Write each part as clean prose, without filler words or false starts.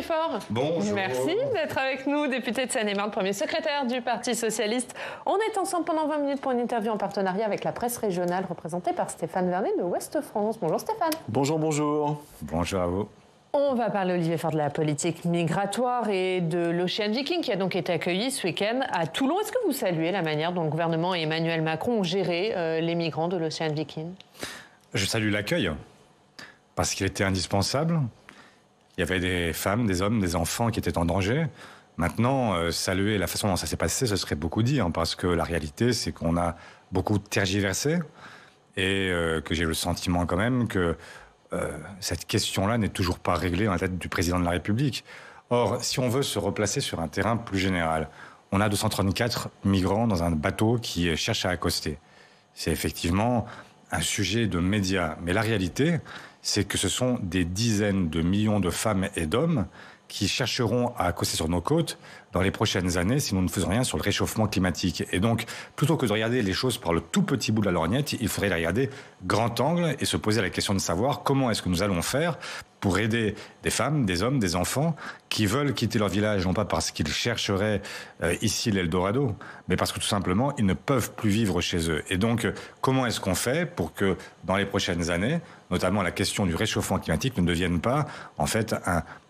Olivier Faure. Bonjour. Merci d'être avec nous, député de Seine-et-Marne, premier secrétaire du Parti Socialiste. On est ensemble pendant 20 minutes pour une interview en partenariat avec la presse régionale représentée par Stéphane Vernet de Ouest France. Bonjour Stéphane. Bonjour, bonjour. Bonjour à vous. On va parler, Olivier Faure, de la politique migratoire et de l'Ocean Viking qui a donc été accueilli ce week-end à Toulon. Est-ce que vous saluez la manière dont le gouvernement et Emmanuel Macron ont géré les migrants de l'Ocean Viking? Je salue l'accueil parce qu'il était indispensable. Il y avait des femmes, des hommes, des enfants qui étaient en danger. Maintenant, saluer la façon dont ça s'est passé, ce serait beaucoup dire, parce que la réalité, c'est qu'on a beaucoup tergiversé et que j'ai le sentiment quand même que cette question-là n'est toujours pas réglée dans la tête du président de la République. Or, si on veut se replacer sur un terrain plus général, on a 234 migrants dans un bateau qui cherche à accoster. C'est effectivement un sujet de médias. Mais la réalité, c'est que ce sont des dizaines de millions de femmes et d'hommes qui chercheront à accoster sur nos côtes dans les prochaines années si nous ne faisons rien sur le réchauffement climatique. Et donc, plutôt que de regarder les choses par le tout petit bout de la lorgnette, il faudrait les regarder grand angle et se poser la question de savoir comment est-ce que nous allons faire pour aider des femmes, des hommes, des enfants qui veulent quitter leur village, non pas parce qu'ils chercheraient ici l'Eldorado, mais parce que tout simplement, ils ne peuvent plus vivre chez eux. Et donc, comment est-ce qu'on fait pour que dans les prochaines années, notamment la question du réchauffement climatique ne devienne pas, en fait,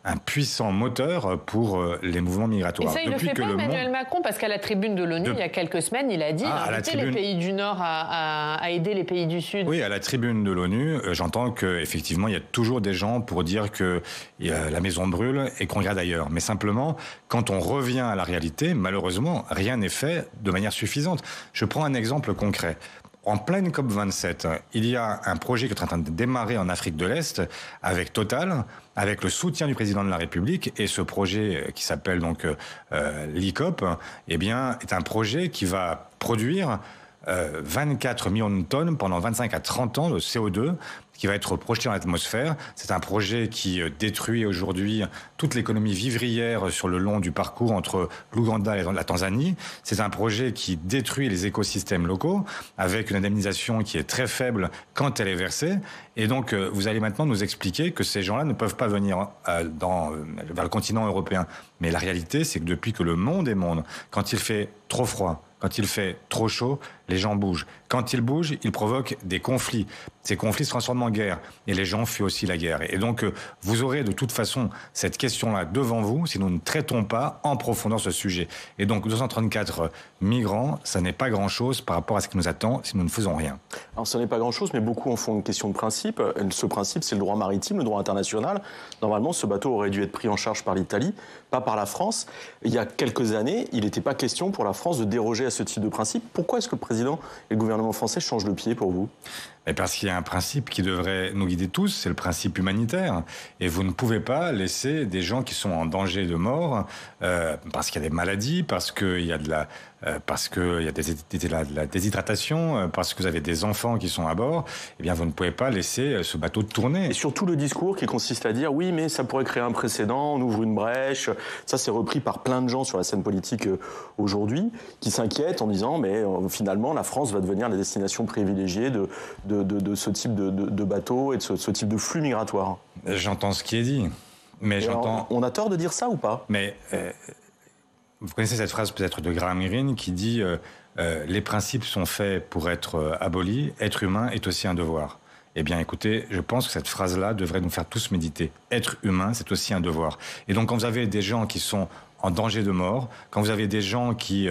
un puissant moteur pour les mouvements migratoires. Et ça, il ne le fait pas, Emmanuel Macron, parce qu'à la tribune de l'ONU, il y a quelques semaines, il a dit inviter les pays du Nord à aider les pays du Sud. Oui, à la tribune de l'ONU, j'entends qu'effectivement, il y a toujours des gens pour dire que la maison brûle et qu'on regarde ailleurs. Mais simplement, quand on revient à la réalité, malheureusement, rien n'est fait de manière suffisante. Je prends un exemple concret. En pleine COP27, il y a un projet qui est en train de démarrer en Afrique de l'Est avec Total, avec le soutien du président de la République. Et ce projet qui s'appelle donc l'ICOP, eh bien, est un projet qui va produire 24 millions de tonnes pendant 25 à 30 ans de CO2 qui va être projeté dans l'atmosphère. C'est un projet qui détruit aujourd'hui toute l'économie vivrière sur le long du parcours entre l'Ouganda et la Tanzanie. C'est un projet qui détruit les écosystèmes locaux avec une indemnisation qui est très faible quand elle est versée. Et donc, vous allez maintenant nous expliquer que ces gens-là ne peuvent pas venir vers le continent européen. Mais la réalité, c'est que depuis que le monde est monde, quand il fait trop froid, quand il fait trop chaud, les gens bougent. Quand ils bougent, ils provoquent des conflits. Ces conflits se transforment en guerre. Et les gens fuient aussi la guerre. Et donc, vous aurez de toute façon cette question-là devant vous si nous ne traitons pas en profondeur ce sujet. Et donc, 234 migrants, ça n'est pas grand-chose par rapport à ce qui nous attend si nous ne faisons rien. Alors, ce n'est pas grand-chose, mais beaucoup en font une question de principe. Ce principe, c'est le droit maritime, le droit international. Normalement, ce bateau aurait dû être pris en charge par l'Italie, pas par la France. Il y a quelques années, il n'était pas question pour la France de déroger à ce type de principe. Pourquoi est-ce que le président et le gouvernement français changent le pied pour vous ? Mais parce qu'il y a un principe qui devrait nous guider tous, c'est le principe humanitaire. Et vous ne pouvez pas laisser des gens qui sont en danger de mort parce qu'il y a des maladies, parce qu'il y a de la déshydratation, parce que vous avez des enfants qui sont à bord. Eh bien, vous ne pouvez pas laisser ce bateau tourner. Et surtout le discours qui consiste à dire oui, mais ça pourrait créer un précédent, on ouvre une brèche. Ça, c'est repris par plein de gens sur la scène politique aujourd'hui qui s'inquiètent en disant mais finalement la France va devenir la destination privilégiée de ce type de bateau et de ce type de flux migratoire. J'entends ce qui est dit, mais j'entends... On a tort de dire ça ou pas ? Mais vous connaissez cette phrase peut-être de Graham Greene qui dit les principes sont faits pour être abolis, être humain est aussi un devoir. Eh bien, écoutez, je pense que cette phrase-là devrait nous faire tous méditer. Être humain, c'est aussi un devoir. Et donc, quand vous avez des gens qui sont en danger de mort, quand vous avez des gens qui,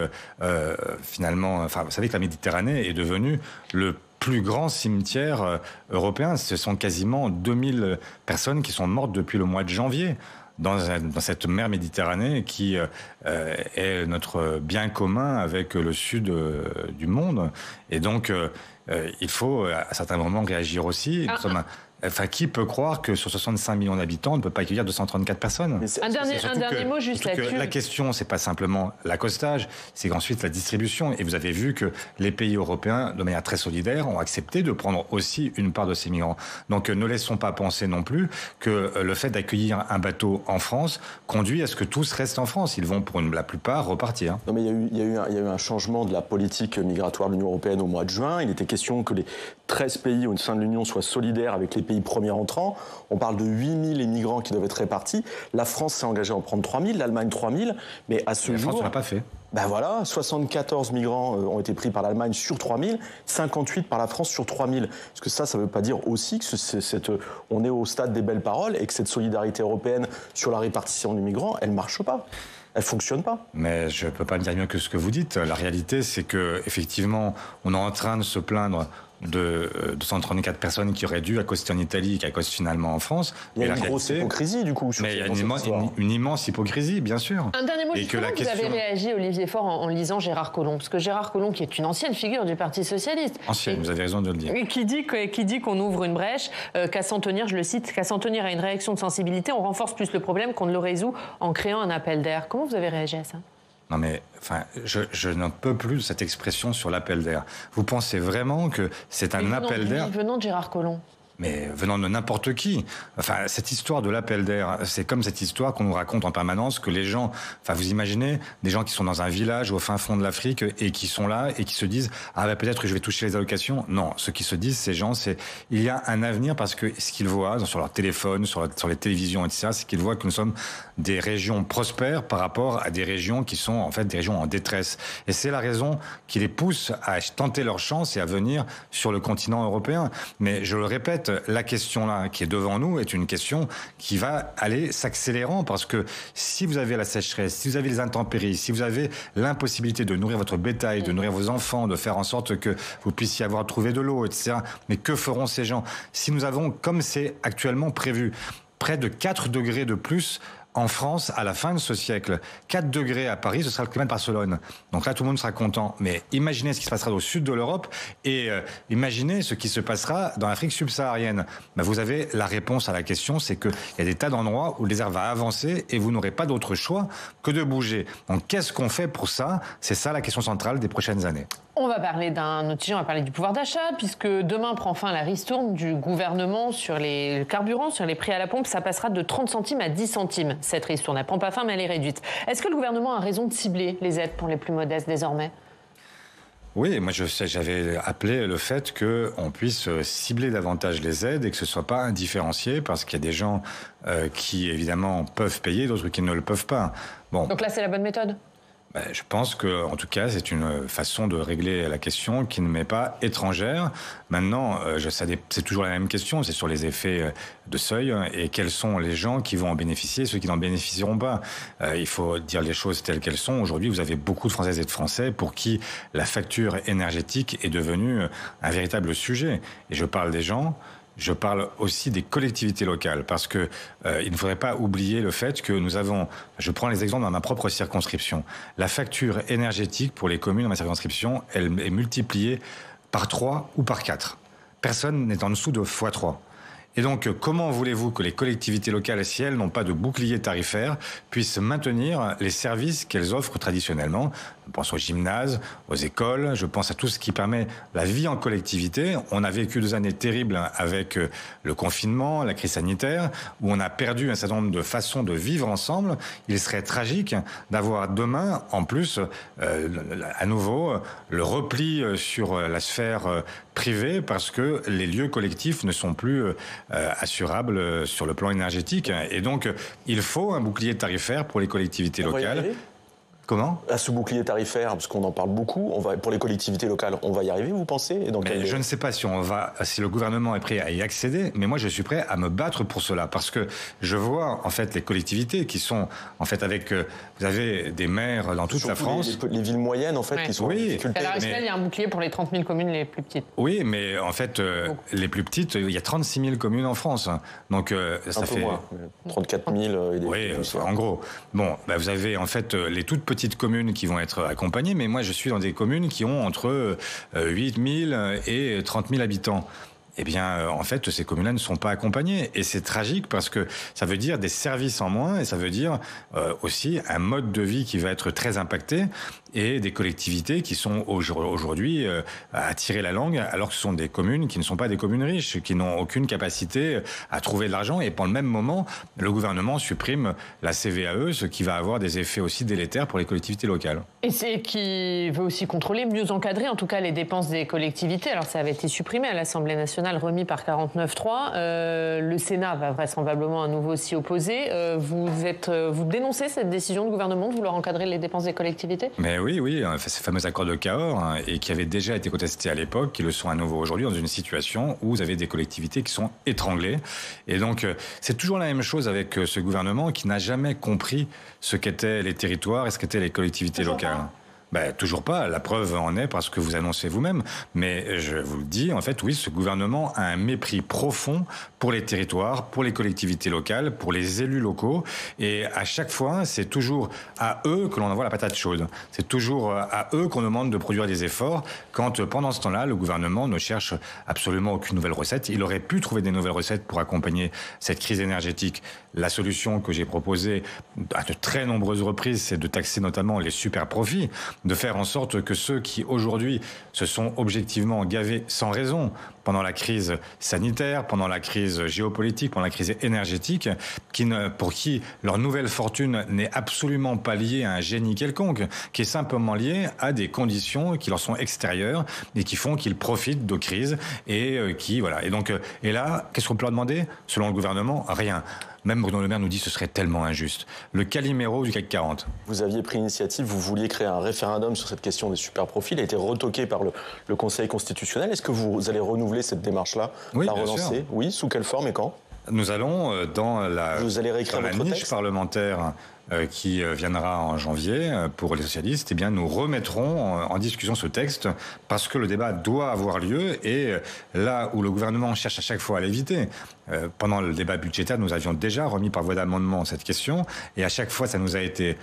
finalement... Enfin, vous savez que la Méditerranée est devenue le plus grand cimetière européen. Ce sont quasiment 2000 personnes qui sont mortes depuis le mois de janvier dans cette mer Méditerranée qui est notre bien commun avec le sud du monde. Et donc, il faut à certains moments réagir aussi. Enfin, qui peut croire que sur 65 millions d'habitants, on ne peut pas accueillir 234 personnes ? Un dernier mot juste là-dessus. La question, c'est pas simplement l'accostage, c'est qu'ensuite la distribution. Et vous avez vu que les pays européens, de manière très solidaire, ont accepté de prendre aussi une part de ces migrants. Donc ne laissons pas penser non plus que le fait d'accueillir un bateau en France conduit à ce que tous restent en France. Ils vont pour la plupart repartir. Non mais il y a eu un changement de la politique migratoire de l'Union européenne au mois de juin. Il était question que les 13 pays au sein de l'Union soient solidaires avec les pays premiers entrants. On parle de 8 000 immigrants qui doivent être répartis. La France s'est engagée à en prendre 3 000, l'Allemagne 3 000, mais à ce jour... La France ne l'a pas fait. Ben voilà, 74 migrants ont été pris par l'Allemagne sur 3 000, 58 par la France sur 3 000. Est-ce que ça ne veut pas dire aussi que on est au stade des belles paroles et que cette solidarité européenne sur la répartition des migrants, elle ne marche pas? Elle fonctionne pas. Mais je ne peux pas dire mieux que ce que vous dites. La réalité, c'est que effectivement, on est en train de se plaindre de 234 personnes qui auraient dû accoster en Italie et qui accostent finalement en France. Il y a une grosse hypocrisie, du coup. Mais il y a une immense hypocrisie, bien sûr. Un dernier mot, justement, vous avez réagi, Olivier Faure, en lisant Gérard Collomb. Parce que Gérard Collomb, qui est une ancienne figure du Parti socialiste... Ancienne, vous avez raison de le dire. Qui dit qu'on ouvre une brèche, qu'à s'en tenir, je le cite, qu'à s'en tenir à une réaction de sensibilité, on renforce plus le problème qu'on ne le résout en créant un appel d'air. Comment vous avez réagi à ça ? Non mais, je n'en peux plus de cette expression sur l'appel d'air. Vous pensez vraiment que c'est un appel d'air ? Venant de Gérard Collomb. Mais venant de n'importe qui. Enfin, cette histoire de l'appel d'air, c'est comme cette histoire qu'on nous raconte en permanence que les gens, vous imaginez des gens qui sont dans un village au fin fond de l'Afrique et qui sont là et qui se disent peut-être que je vais toucher les allocations. Non, ce qui se disent ces gens, c'est il y a un avenir parce que ce qu'ils voient sur leur téléphone, sur les télévisions, etc., c'est qu'ils voient que nous sommes des régions prospères par rapport à des régions qui sont en fait des régions en détresse. Et c'est la raison qui les pousse à tenter leur chance et à venir sur le continent européen. Mais je le répète, la question là qui est devant nous est une question qui va aller s'accélérant parce que si vous avez la sécheresse, si vous avez les intempéries, si vous avez l'impossibilité de nourrir votre bétail, de nourrir vos enfants, de faire en sorte que vous puissiez avoir trouvé de l'eau, etc. Mais que feront ces gens? Si nous avons, comme c'est actuellement prévu, près de 4 degrés de plus en France, à la fin de ce siècle, 4 degrés à Paris, ce sera le climat de Barcelone. Donc là, tout le monde sera content. Mais imaginez ce qui se passera au sud de l'Europe et imaginez ce qui se passera dans l'Afrique subsaharienne. Vous avez la réponse à la question, c'est qu'il y a des tas d'endroits où le désert va avancer et vous n'aurez pas d'autre choix que de bouger. Donc qu'est-ce qu'on fait pour ça? C'est ça la question centrale des prochaines années. On va parler d'un autre sujet, on va parler du pouvoir d'achat, puisque demain prend fin la ristourne du gouvernement sur les carburants, sur les prix à la pompe. Ça passera de 30 centimes à 10 centimes, cette ristourne. Elle ne prend pas fin, mais elle est réduite. Est-ce que le gouvernement a raison de cibler les aides pour les plus modestes désormais ? Oui, moi j'avais appelé le fait qu'on puisse cibler davantage les aides et que ce ne soit pas indifférencié, parce qu'il y a des gens qui, évidemment, peuvent payer, d'autres qui ne le peuvent pas. Bon. Donc là, c'est la bonne méthode ? Je pense que, en tout cas, c'est une façon de régler la question qui ne m'est pas étrangère. Maintenant, c'est toujours la même question, c'est sur les effets de seuil et quels sont les gens qui vont en bénéficier, ceux qui n'en bénéficieront pas. Il faut dire les choses telles qu'elles sont. Aujourd'hui, vous avez beaucoup de Françaises et de Français pour qui la facture énergétique est devenue un véritable sujet. Et je parle des gens. Je parle aussi des collectivités locales parce que il ne faudrait pas oublier le fait que nous avons, je prends les exemples dans ma propre circonscription, la facture énergétique pour les communes dans ma circonscription, elle est multipliée par 3 ou par 4. Personne n'est en dessous de x3. Et donc, comment voulez-vous que les collectivités locales, si elles n'ont pas de bouclier tarifaire, puissent maintenir les services qu'elles offrent traditionnellement ? Je pense aux gymnases, aux écoles, je pense à tout ce qui permet la vie en collectivité. On a vécu 2 années terribles avec le confinement, la crise sanitaire, où on a perdu un certain nombre de façons de vivre ensemble. Il serait tragique d'avoir demain, en plus, à nouveau, le repli sur la sphère privée, parce que les lieux collectifs ne sont plus assurables sur le plan énergétique. Et donc, il faut un bouclier tarifaire pour les collectivités locales. Comment ? À ce bouclier tarifaire, parce qu'on en parle beaucoup, pour les collectivités locales, on va y arriver, vous pensez ? Et donc, je ne sais pas si le gouvernement est prêt à y accéder, mais moi je suis prêt à me battre pour cela, parce que je vois en fait les collectivités qui sont en fait vous avez des maires dans toute la France. Les villes moyennes en fait qui sont en difficulté. À l'heure actuelle, il y a un bouclier pour les 30 000 communes les plus petites. Oui, mais en fait, les plus petites, il y a 36 000 communes en France. Donc ça fait moins, 34 000 et des en gros. Bon, vous avez en fait les toutes petites communes qui vont être accompagnées, mais moi je suis dans des communes qui ont entre 8 000 et 30 000 habitants. eh bien, en fait, ces communes-là ne sont pas accompagnées. Et c'est tragique parce que ça veut dire des services en moins et ça veut dire aussi un mode de vie qui va être très impacté et des collectivités qui sont aujourd'hui à tirer la langue alors que ce sont des communes qui ne sont pas des communes riches, qui n'ont aucune capacité à trouver de l'argent. Et pour le même moment, le gouvernement supprime la CVAE, ce qui va avoir des effets aussi délétères pour les collectivités locales. Et c'est qui veut aussi contrôler, mieux encadrer en tout cas les dépenses des collectivités. Alors ça avait été supprimé à l'Assemblée nationale, remis par 49.3. Le Sénat va vraisemblablement à nouveau s'y opposer. Vous dénoncez cette décision du gouvernement de vouloir encadrer les dépenses des collectivités ? Mais oui, ces fameux accords de Cahors, et qui avaient déjà été contestés à l'époque, qui le sont à nouveau aujourd'hui dans une situation où vous avez des collectivités qui sont étranglées. Et donc c'est toujours la même chose avec ce gouvernement qui n'a jamais compris ce qu'étaient les territoires et ce qu'étaient les collectivités locales. Toujours pas. La preuve en est parce que vous annoncez vous-même. Mais je vous le dis, en fait, oui, ce gouvernement a un mépris profond pour les territoires, pour les collectivités locales, pour les élus locaux. Et à chaque fois, c'est toujours à eux que l'on envoie la patate chaude. C'est toujours à eux qu'on demande de produire des efforts quand, pendant ce temps-là, le gouvernement ne cherche absolument aucune nouvelle recette. Il aurait pu trouver des nouvelles recettes pour accompagner cette crise énergétique. La solution que j'ai proposée à de très nombreuses reprises, c'est de taxer notamment les super profits, de faire en sorte que ceux qui aujourd'hui se sont objectivement gavés sans raison pendant la crise sanitaire, pendant la crise géopolitique, pendant la crise énergétique, pour qui leur nouvelle fortune n'est absolument pas liée à un génie quelconque, qui est simplement liée à des conditions qui leur sont extérieures et qui font qu'ils profitent de crises et et là, qu'est-ce qu'on peut leur demander? Selon le gouvernement, rien. Même Bruno Le Maire nous dit que ce serait tellement injuste. Le Calimero du CAC 40. Vous aviez pris l'initiative, vous vouliez créer un référendum sur cette question des super-profits. Il a été retoqué par le Conseil constitutionnel. Est-ce que vous allez renouveler cette démarche-là, la relancer? Sûr. Oui, sous quelle forme et quand? Nous allons, dans la niche parlementaire qui viendra en janvier pour les socialistes, nous remettrons en discussion ce texte parce que le débat doit avoir lieu et là où le gouvernement cherche à chaque fois à l'éviter, pendant le débat budgétaire, nous avions déjà remis par voie d'amendement cette question et à chaque fois ça nous a été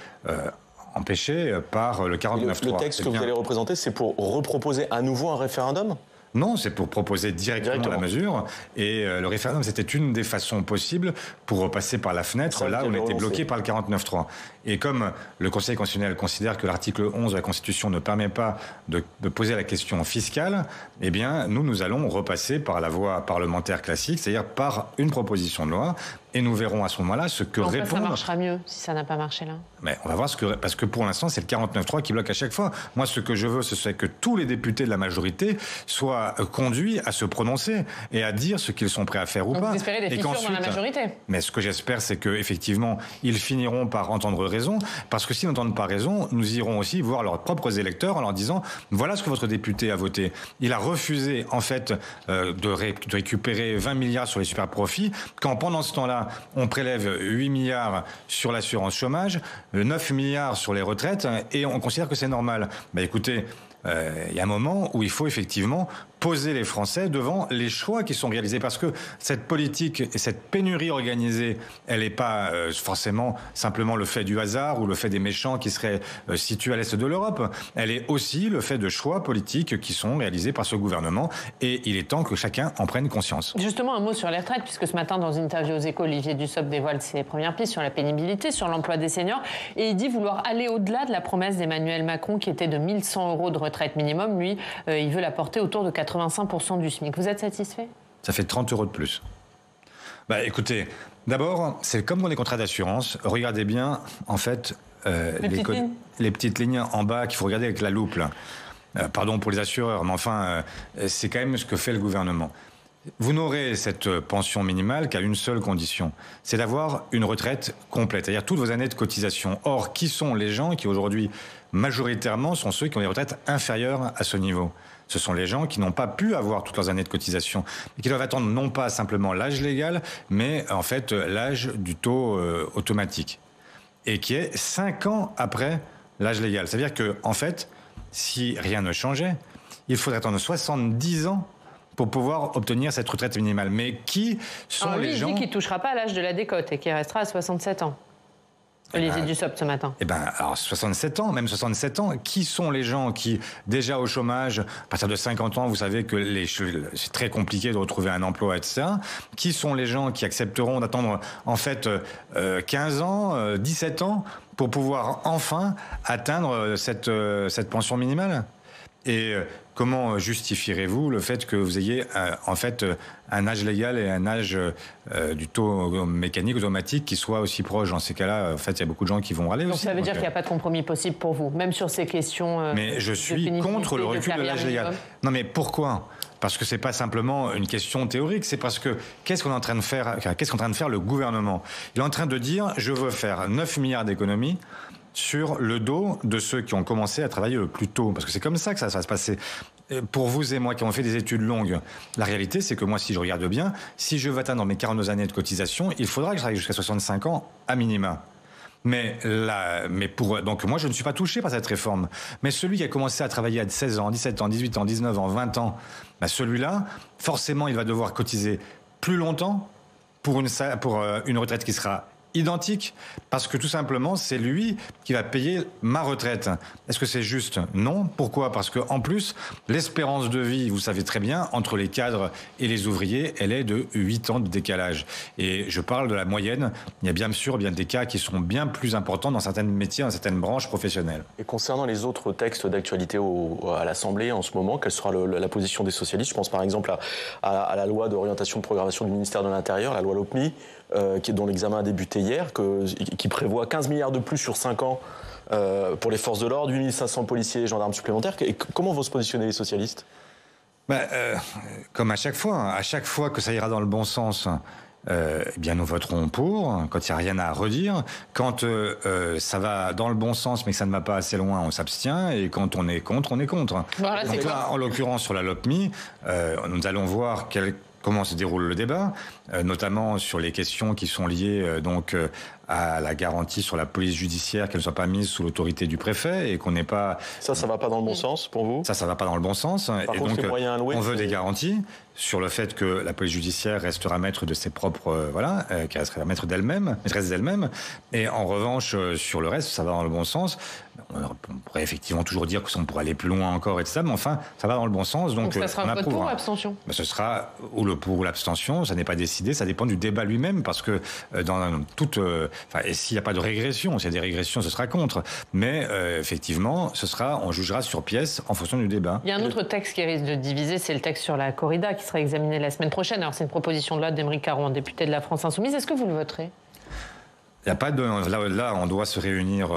empêché par le 49.3. Le texte que vous allez représenter, c'est pour reproposer à nouveau un référendum ? Non, c'est pour proposer directement la mesure. Et le référendum, c'était une des façons possibles pour repasser par la fenêtre, là où on était bloqué par le 49.3. Et comme le Conseil constitutionnel considère que l'article 11 de la Constitution ne permet pas de poser la question fiscale, nous allons repasser par la voie parlementaire classique, c'est-à-dire par une proposition de loi. Et nous verrons à ce moment-là ce que répond. Ça marchera mieux si ça n'a pas marché là. Mais on va voir parce que pour l'instant, c'est le 49.3 qui bloque à chaque fois. Moi, ce que je veux, c'est que tous les députés de la majorité soient conduits à se prononcer et à dire ce qu'ils sont prêts à faire ou pas. Vous espérez des fissures dans la majorité. Mais ce que j'espère, c'est qu'effectivement, ils finiront par entendre raison. Parce que s'ils n'entendent pas raison, nous irons aussi voir leurs propres électeurs en leur disant voilà ce que votre député a voté. Il a refusé, en fait, de récupérer 20 milliards sur les super profits, quand pendant ce temps-là, on prélève 8 milliards sur l'assurance chômage, 9 milliards sur les retraites, et on considère que c'est normal. Écoutez, il y a un moment où il faut effectivement poser les Français devant les choix qui sont réalisés. Parce que cette politique et cette pénurie organisée, elle n'est pas forcément simplement le fait du hasard ou le fait des méchants qui seraient situés à l'est de l'Europe. Elle est aussi le fait de choix politiques qui sont réalisés par ce gouvernement. Et il est temps que chacun en prenne conscience. Justement, un mot sur les retraites, puisque ce matin, dans une interview aux Échos, Olivier Dussopt dévoile ses premières pistes sur la pénibilité, sur l'emploi des seniors. Et il dit vouloir aller au-delà de la promesse d'Emmanuel Macron qui était de 1 100 € de retraite minimum. Lui, il veut la porter autour de 85% du SMIC. Vous êtes satisfait? Ça fait 30 € de plus. Écoutez, d'abord, c'est comme dans les contrats d'assurance. Regardez bien, en fait, les petites lignes en bas qu'il faut regarder avec la loupe, là. Pardon pour les assureurs, mais enfin, c'est quand même ce que fait le gouvernement. Vous n'aurez cette pension minimale qu'à une seule condition, c'est d'avoir une retraite complète, c'est-à-dire toutes vos années de cotisation. Or, qui sont les gens qui aujourd'hui, majoritairement, sont ceux qui ont des retraites inférieures à ce niveau? Ce sont les gens qui n'ont pas pu avoir toutes leurs années de cotisation et qui doivent attendre non pas simplement l'âge légal, mais en fait l'âge du taux automatique, et qui est 5 ans après l'âge légal. C'est-à-dire que, en fait, si rien ne changeait, il faudrait attendre 70 ans pour pouvoir obtenir cette retraite minimale. Mais qui sont les gens... Il dit qu'il ne touchera pas à l'âge de la décote et qu'il restera à 67 ans. Olivier Dussopt ce matin. Eh bien, alors 67 ans, même 67 ans, qui sont les gens qui, déjà au chômage, à partir de 50 ans, vous savez que c'est très compliqué de retrouver un emploi, etc. Qui sont les gens qui accepteront d'attendre, en fait, 15 ans, 17 ans, pour pouvoir enfin atteindre cette pension minimale ? Et comment justifierez-vous le fait que vous ayez en fait un âge légal et un âge du taux mécanique automatique qui soit aussi proche? Dans ces cas-là, en fait, il y a beaucoup de gens qui vont râler aussi. Donc ça veut dire qu'il n'y a pas de compromis possible pour vous, même sur ces questions. Mais je suis contre le recul de l'âge légal. Non, mais pourquoi? Parce que c'est pas simplement une question théorique, c'est parce que qu'est-ce qu'on est en train de faire le gouvernement? Il est en train de dire je veux faire 9 milliards d'économies sur le dos de ceux qui ont commencé à travailler le plus tôt. Parce que c'est comme ça que ça va se passer. Pour vous et moi qui avons fait des études longues, la réalité, c'est que moi, si je regarde bien, si je veux atteindre mes 42 années de cotisation, il faudra que je travaille jusqu'à 65 ans à minima. Donc moi, je ne suis pas touché par cette réforme. Mais celui qui a commencé à travailler à 16 ans, 17 ans, 18 ans, 19 ans, 20 ans, celui-là, forcément, il va devoir cotiser plus longtemps pour une retraite qui sera identique, parce que tout simplement, c'est lui qui va payer ma retraite. Est-ce que c'est juste? Non. Pourquoi? Parce que en plus, l'espérance de vie, vous savez très bien, entre les cadres et les ouvriers, elle est de 8 ans de décalage. Et je parle de la moyenne. Il y a bien sûr des cas qui sont bien plus importants dans certains métiers, dans certaines branches professionnelles. Et concernant les autres textes d'actualité à l'Assemblée en ce moment, quelle sera la position des socialistes? Je pense par exemple à la loi d'orientation de programmation du ministère de l'Intérieur, la loi LOPMI, dont l'examen a débuté hier, qui prévoit 15 milliards de plus sur 5 ans pour les forces de l'ordre, 8500 policiers et gendarmes supplémentaires. Et comment vont se positionner les socialistes? Comme à chaque fois que ça ira dans le bon sens, eh bien nous voterons pour, quand il n'y a rien à redire. Quand ça va dans le bon sens mais que ça ne va pas assez loin, on s'abstient. Et quand on est contre, on est contre. Voilà, donc là, en l'occurrence, sur la LOPMI, nous allons voir comment se déroule le débat, notamment sur les questions qui sont liées à la garantie sur la police judiciaire, qu'elle ne soit pas mise sous l'autorité du préfet et qu'on n'ait pas... Ça va pas dans le bon sens pour vous? Ça va pas dans le bon sens. Par contre, donc, les moyens alloués, on veut des garanties sur le fait que la police judiciaire restera maître de ses propres... qu'elle restera maîtresse d'elle-même. Et en revanche, sur le reste, ça va dans le bon sens. On pourrait effectivement toujours dire qu'on pourrait aller plus loin encore, etc. Mais enfin, ça va dans le bon sens. Donc ça sera un vote pour ou abstention? Ce sera ou le pour ou l'abstention. Ça n'est pas décidé. Ça dépend du débat lui-même. Parce que dans toute... et s'il n'y a pas de régression, s'il y a des régressions, ce sera contre. Mais effectivement, on jugera sur pièce en fonction du débat. Il y a un autre texte qui risque de diviser, c'est le texte sur la corrida qui sera examiné la semaine prochaine. Alors c'est une proposition de loi d'Aymeric Caron, député de la France Insoumise. Est-ce que vous le voterez? Il y a pas de là, on doit se réunir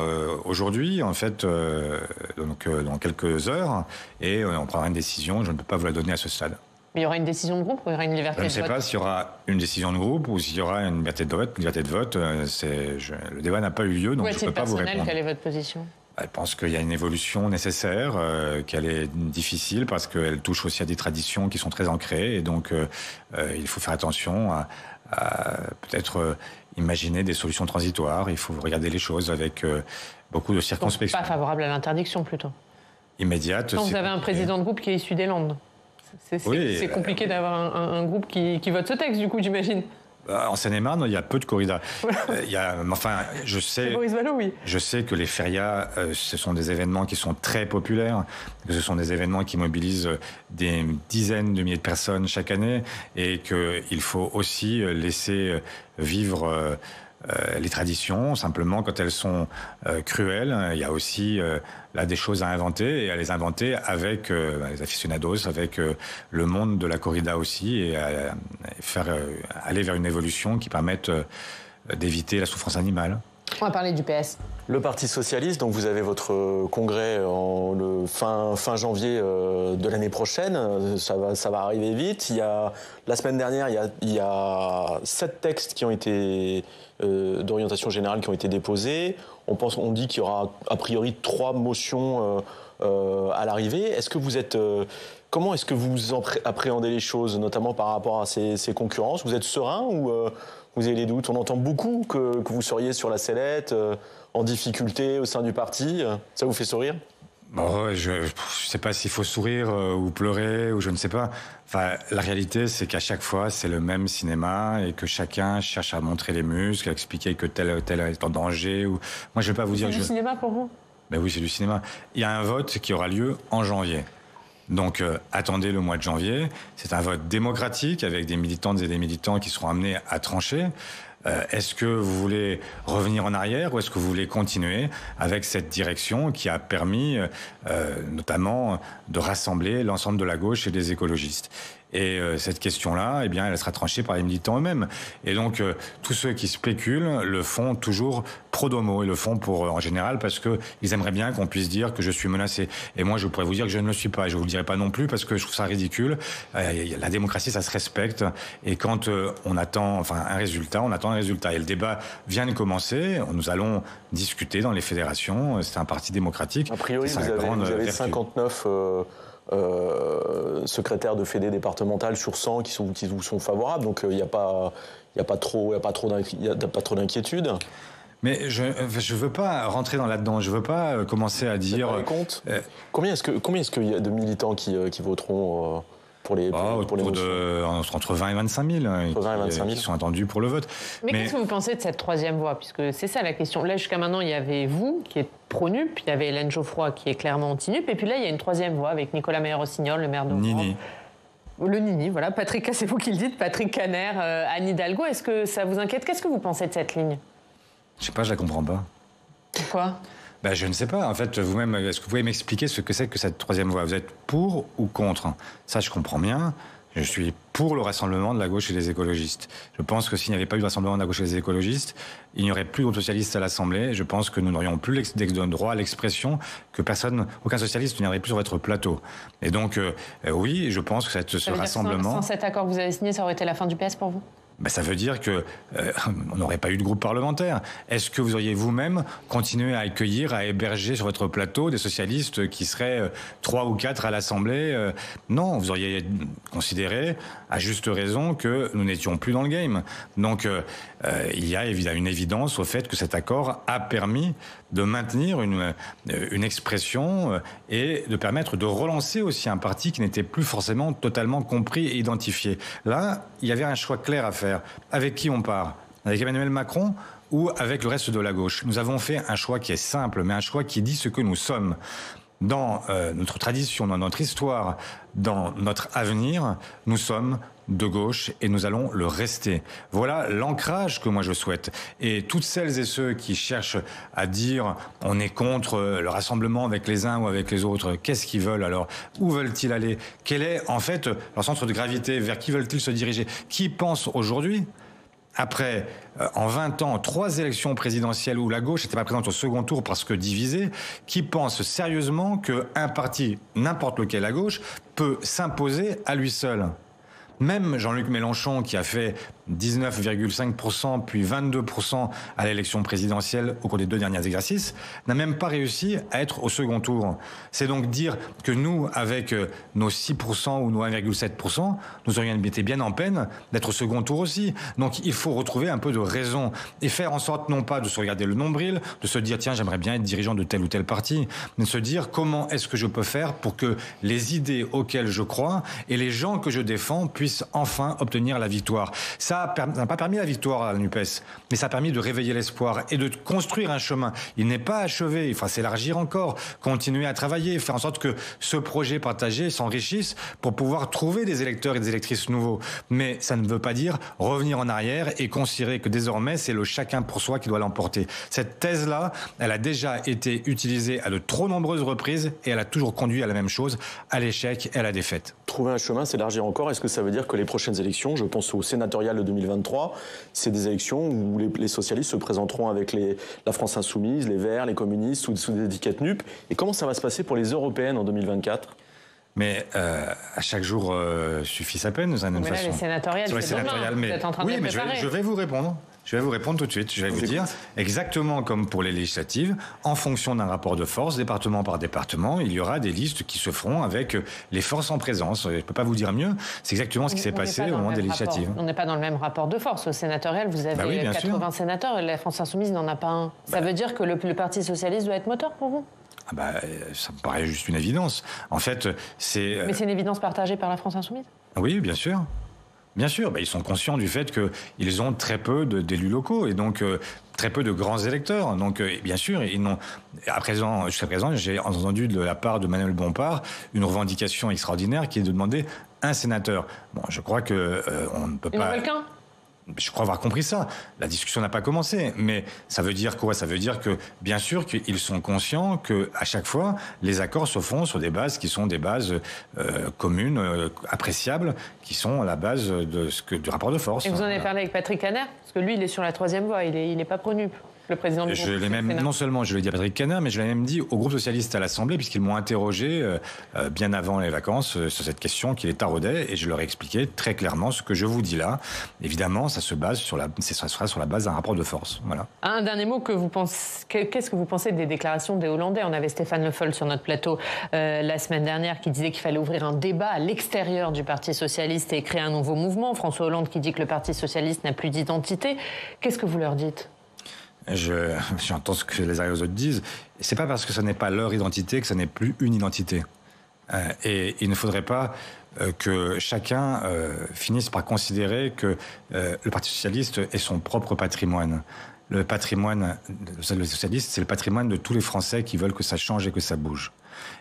aujourd'hui, en fait, dans quelques heures, et on prendra une décision. Je ne peux pas vous la donner à ce stade. Mais il y aura une décision de groupe ou il y aura une liberté de vote? Je ne sais pas s'il y aura une décision de groupe ou s'il y aura une liberté de vote. Le débat n'a pas eu lieu, donc je ne peux pas vous répondre. Quelle est votre position? Je pense qu'il y a une évolution nécessaire, qu'elle est difficile parce qu'elle touche aussi à des traditions qui sont très ancrées, et donc il faut faire attention à peut-être imaginer des solutions transitoires. Il faut regarder les choses avec beaucoup de circonspection. Donc, pas favorable à l'interdiction plutôt? Immédiate. Quand vous avez un président de groupe qui est issu des Landes, c'est compliqué d'avoir un groupe qui vote ce texte, du coup, j'imagine. En Seine-et-Marne, il y a peu de corridas. Je sais que les férias, ce sont des événements qui sont très populaires, que ce sont des événements qui mobilisent des dizaines de milliers de personnes chaque année, et qu'il faut aussi laisser vivre les traditions, simplement quand elles sont cruelles. Il y a aussi là des choses à inventer, et à les inventer avec les aficionados, avec le monde de la corrida aussi, et aller vers une évolution qui permette d'éviter la souffrance animale. On va parler du PS. Le Parti socialiste, donc vous avez votre congrès le fin janvier de l'année prochaine. Ça va arriver vite. La semaine dernière, il y a 7 textes qui ont été d'orientation générale qui ont été déposés. On dit qu'il y aura a priori 3 motions à l'arrivée. Comment est-ce que vous appréhendez les choses, notamment par rapport à ces concurrences? Vous êtes serein ou vous avez des doutes? On entend beaucoup que vous seriez sur la sellette, en difficulté au sein du parti. Ça vous fait sourire? Bon, je ne sais pas s'il faut sourire ou pleurer ou je ne sais pas. Enfin, la réalité, c'est qu'à chaque fois, c'est le même cinéma et que chacun cherche à montrer les muscles, à expliquer que tel est en danger. Ou... Moi, je ne vais pas vous dire... C'est du cinéma pour vous ? Ben oui, c'est du cinéma. Il y a un vote qui aura lieu en janvier. Donc, attendez le mois de janvier. C'est un vote démocratique avec des militantes et des militants qui seront amenés à trancher. Est-ce que vous voulez revenir en arrière ou est-ce que vous voulez continuer avec cette direction qui a permis notamment de rassembler l'ensemble de la gauche et des écologistes ? Et cette question-là, eh bien, elle sera tranchée par les militants eux-mêmes. Et donc, tous ceux qui spéculent le font toujours pro domo. Ils le font en général parce qu'ils aimeraient bien qu'on puisse dire que je suis menacé. Et moi, je pourrais vous dire que je ne le suis pas. Et je ne vous le dirai pas non plus parce que je trouve ça ridicule. La démocratie, ça se respecte. Et quand on attend un résultat, on attend un résultat. Et le débat vient de commencer. Nous allons discuter dans les fédérations. C'est un parti démocratique. A priori, vous avez 59... secrétaires de fédé départementales sur 100 qui vous sont favorables, donc il n'y a pas trop d'inquiétude. Mais je veux pas rentrer là-dedans. Je veux pas commencer à dire. Combien est-ce qu'il y a de militants qui voteront pour les entre 20 et 25 000, qui sont attendus pour le vote. Mais qu'est-ce que vous pensez de cette troisième voie ? Puisque c'est ça la question. Là, jusqu'à maintenant, il y avait vous, qui êtes pro-NUP, puis il y avait Hélène Geoffroy, qui est clairement anti-NUP, et puis là, il y a une troisième voie avec Nicolas Meyer-Rossignol, le maire de Nini. Le Nini, voilà. Patrick, c'est vous qui le dites, Patrick Caner, Anne Hidalgo. Est-ce que ça vous inquiète ? Qu'est-ce que vous pensez de cette ligne ? Je sais pas, je la comprends pas. Pourquoi ? Je ne sais pas. En fait, vous-même, est-ce que vous pouvez m'expliquer ce que c'est que cette troisième voie ? Vous êtes pour ou contre ? Ça, je comprends bien. Je suis pour le rassemblement de la gauche et des écologistes. Je pense que s'il n'y avait pas eu de rassemblement de la gauche et des écologistes, il n'y aurait plus de socialistes à l'Assemblée. Je pense que nous n'aurions plus droit à l'expression, que aucun socialiste ne viendrait plus sur votre plateau. Et donc, oui, je pense que ce rassemblement... Sans cet accord que vous avez signé, ça aurait été la fin du PS pour vous ? Ça veut dire que on n'aurait pas eu de groupe parlementaire. Est-ce que vous auriez vous-même continué à accueillir, à héberger sur votre plateau des socialistes qui seraient 3 ou 4 à l'Assemblée ? Non, vous auriez considéré, à juste raison, que nous n'étions plus dans le game. Donc, il y a évidemment une évidence au fait que cet accord a permis de maintenir une expression et de permettre de relancer aussi un parti qui n'était plus forcément totalement compris et identifié. Là, il y avait un choix clair à faire. Avec qui on part ? Avec Emmanuel Macron ou avec le reste de la gauche ? Nous avons fait un choix qui est simple, mais un choix qui dit ce que nous sommes. Dans notre tradition, dans notre histoire, dans notre avenir, nous sommes de gauche et nous allons le rester. Voilà l'ancrage que moi je souhaite. Et toutes celles et ceux qui cherchent à dire on est contre le rassemblement avec les uns ou avec les autres, qu'est-ce qu'ils veulent alors ? Où veulent-ils aller ? Quel est en fait leur centre de gravité ? Vers qui veulent-ils se diriger ? Qui pense aujourd'hui ? Après, en 20 ans, 3 élections présidentielles où la gauche n'était pas présente au second tour parce que divisée, qui pense sérieusement qu'un parti, n'importe lequel à gauche, peut s'imposer à lui seul ? Même Jean-Luc Mélenchon, qui a fait 19,5% puis 22% à l'élection présidentielle au cours des 2 derniers exercices, n'a même pas réussi à être au second tour. C'est donc dire que nous, avec nos 6% ou nos 1,7%, nous aurions été bien en peine d'être au second tour aussi. Donc il faut retrouver un peu de raison et faire en sorte non pas de se regarder le nombril, de se dire tiens j'aimerais bien être dirigeant de tel ou tel parti, mais de se dire comment est-ce que je peux faire pour que les idées auxquelles je crois et les gens que je défends puissent enfin obtenir la victoire. Ça n'a pas permis la victoire à la NUPES, mais ça a permis de réveiller l'espoir et de construire un chemin. Il n'est pas achevé, il faut s'élargir encore, continuer à travailler, faire en sorte que ce projet partagé s'enrichisse pour pouvoir trouver des électeurs et des électrices nouveaux. Mais ça ne veut pas dire revenir en arrière et considérer que désormais c'est le chacun pour soi qui doit l'emporter. Cette thèse-là, elle a déjà été utilisée à de trop nombreuses reprises et elle a toujours conduit à la même chose, à l'échec et à la défaite. Trouver un chemin, s'élargir encore, est-ce que ça veut dire que les prochaines élections, je pense aux sénatoriales de 2023, c'est des élections où les socialistes se présenteront avec la France Insoumise, les Verts, les communistes, sous des étiquettes NUP. Et comment ça va se passer pour les européennes en 2024 ? Mais à chaque jour suffit sa peine, d'une certaine façon. Les sénatoriales, sur les sénatoriales, vous êtes en train de les préparer. Je vais vous répondre. Je vais vous répondre tout de suite. Je vais vous dire, exactement comme pour les législatives, en fonction d'un rapport de force, département par département, il y aura des listes qui se feront avec les forces en présence. Je ne peux pas vous dire mieux. C'est exactement ce qui s'est passé au moment des législatives. On n'est pas dans le même rapport de force. Au sénatorial, vous avez 80 sénateurs et la France Insoumise n'en a pas un. Ça veut dire que le Parti Socialiste doit être moteur pour vous ? Ça me paraît juste une évidence. En fait, c'est... Mais c'est une évidence partagée par la France Insoumise ? Oui, bien sûr. Bien sûr, ils sont conscients du fait qu'ils ont très peu d'élus locaux et donc très peu de grands électeurs. Donc, bien sûr, jusqu'à présent, j'ai entendu de la part de Manuel Bompard une revendication extraordinaire qui est de demander un sénateur. Bon, je crois que on ne peut pas... Il en veut qu'un ? Je crois avoir compris ça. La discussion n'a pas commencé. Mais ça veut dire quoi ? Ça veut dire que, bien sûr, qu'ils sont conscients qu'à chaque fois, les accords se font sur des bases qui sont des bases communes, appréciables, qui sont à la base du rapport de force. Et vous en avez parlé avec Patrick Kanner ? Parce que lui, il est sur la troisième voie. Il n'est pas pro-NUP. Le président du groupe. Non seulement je l'ai dit à Patrick Kanner, mais je l'ai même dit au groupe socialiste à l'Assemblée, puisqu'ils m'ont interrogé bien avant les vacances sur cette question qui les taraudait, et je leur ai expliqué très clairement ce que je vous dis là. Évidemment, ça sera sur la base d'un rapport de force. Voilà. Un dernier mot, qu'est-ce que vous pensez des déclarations des Hollandais ? On avait Stéphane Le Foll sur notre plateau la semaine dernière qui disait qu'il fallait ouvrir un débat à l'extérieur du Parti socialiste et créer un nouveau mouvement. François Hollande qui dit que le Parti socialiste n'a plus d'identité. Qu'est-ce que vous leur dites ? J'entends ce que les uns et les autres disent. C'est pas parce que ce n'est pas leur identité que ça n'est plus une identité. Et il ne faudrait pas que chacun finisse par considérer que le Parti socialiste est son propre patrimoine. Le patrimoine socialiste, c'est le patrimoine de tous les Français qui veulent que ça change et que ça bouge.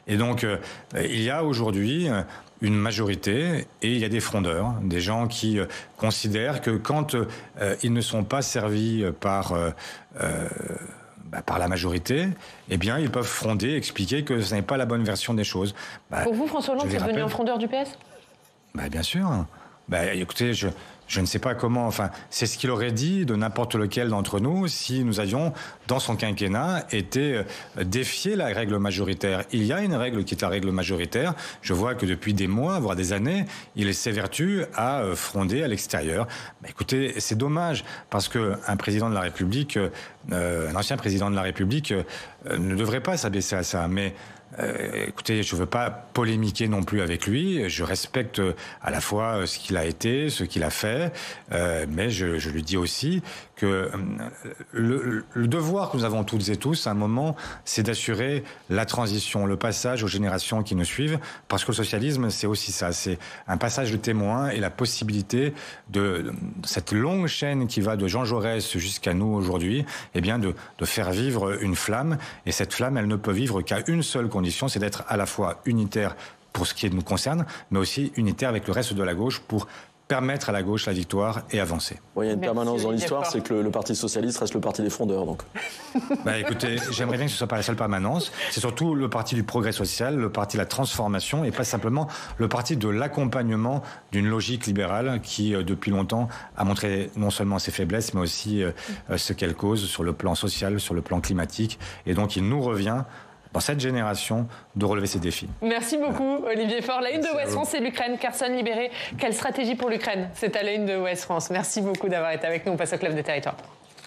Et donc, il y a aujourd'hui une majorité et il y a des frondeurs, des gens qui considèrent que quand ils ne sont pas servis par la majorité, eh bien, ils peuvent fronder, expliquer que ce n'est pas la bonne version des choses. Pour vous, François Hollande, c'est devenu un frondeur du PS ? Bien sûr. Écoutez, je ne sais pas comment... Enfin, c'est ce qu'il aurait dit de n'importe lequel d'entre nous si nous avions, dans son quinquennat, été défier la règle majoritaire. Il y a une règle qui est la règle majoritaire. Je vois que depuis des mois, voire des années, il s'évertue à fronder à l'extérieur. Écoutez, c'est dommage, parce qu'un président de la République, un ancien président de la République, ne devrait pas s'abaisser à ça. Mais... écoutez, je ne veux pas polémiquer non plus avec lui. Je respecte à la fois ce qu'il a été, ce qu'il a fait, mais je lui dis aussi que le devoir que nous avons toutes et tous, à un moment, c'est d'assurer la transition, le passage aux générations qui nous suivent, parce que le socialisme, c'est aussi ça, c'est un passage de témoin et la possibilité de cette longue chaîne qui va de Jean Jaurès jusqu'à nous aujourd'hui, eh bien de faire vivre une flamme, et cette flamme, elle ne peut vivre qu'à une seule condition, c'est d'être à la fois unitaire pour ce qui nous concerne, mais aussi unitaire avec le reste de la gauche pour permettre à la gauche la victoire et avancer. Il y a une permanence dans l'histoire, c'est que le Parti socialiste reste le parti des frondeurs. Donc. Écoutez, j'aimerais bien que ce ne soit pas la seule permanence. C'est surtout le parti du progrès social, le parti de la transformation et pas simplement le parti de l'accompagnement d'une logique libérale qui, depuis longtemps, a montré non seulement ses faiblesses, mais aussi ce qu'elle cause sur le plan social, sur le plan climatique. Et donc, il nous revient dans cette génération, de relever ces défis. Merci beaucoup, Olivier Faure. La une de Ouest France, c'est l'Ukraine. Kherson libérée. Quelle stratégie pour l'Ukraine ? C'est à la une de Ouest France. Merci beaucoup d'avoir été avec nous. On passe au Club des Territoires.